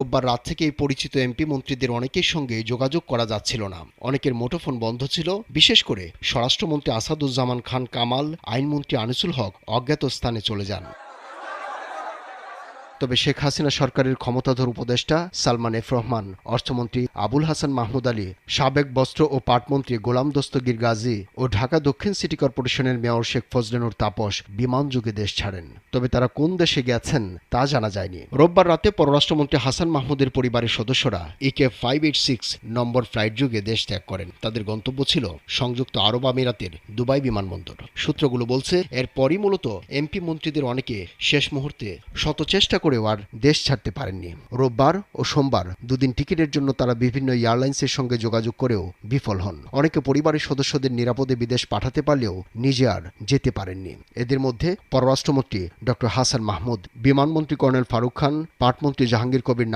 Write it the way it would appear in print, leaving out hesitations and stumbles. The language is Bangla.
রোববার রাত থেকেই পরিচিত এমপি মন্ত্রীদের অনেকের সঙ্গে যোগাযোগ করা যাচ্ছিল না। অনেকের মুঠোফোন বন্ধ ছিল। বিশেষ করে স্বরাষ্ট্রমন্ত্রী আসাদুজ্জামান খান কামাল, আইনমন্ত্রী আনিসুল হক অজ্ঞাত স্থানে চলে যান। তবে শেখ হাসিনা সরকারের ক্ষমতাধর উপদেষ্টা সালমান এফ রহমান, অর্থমন্ত্রী আবুল হাসান মাহমুদ আলী, সাবেক বস্ত্র ও পাটমন্ত্রী গোলাম দস্তগীর গাজী ও ঢাকা দক্ষিণ সিটি কর্পোরেশনের মেয়র শেখ ফজলেনুর তাপস বিমানযোগে দেশ ছাড়েন। তবে তারা কোন দেশে গেছেন তা জানা যায়নি। রোববার রাতে পররাষ্ট্রমন্ত্রী হাসান মাহমুদের পরিবারের সদস্যরা EK 586 নম্বর ফ্লাইট যোগে দেশ ত্যাগ করেন। তাদের গন্তব্য ছিল সংযুক্ত আরব আমিরাতের দুবাই বিমানবন্দর। সূত্রগুলো বলছে, এরপরই মূলত এমপি মন্ত্রীদের অনেকে শেষ মুহূর্তে শত চেষ্টা করেও আর দেশ ছাড়তে পারেননি। রোববার ও সোমবার দুদিন টিকিটের জন্য তারা বিভিন্ন এয়ারলাইন্সের সঙ্গে যোগাযোগ করেও বিফল হন। অনেকে পরিবারের সদস্যদের নিরাপদে বিদেশ পাঠাতে পারলেও নিজে আর যেতে পারেননি। এদের মধ্যে পররাষ্ট্রমন্ত্রী ডক্টর হাসান মাহমুদ, বিমানমন্ত্রী কর্নেল ফারুক খান, পাটমন্ত্রী জাহাঙ্গীর কবির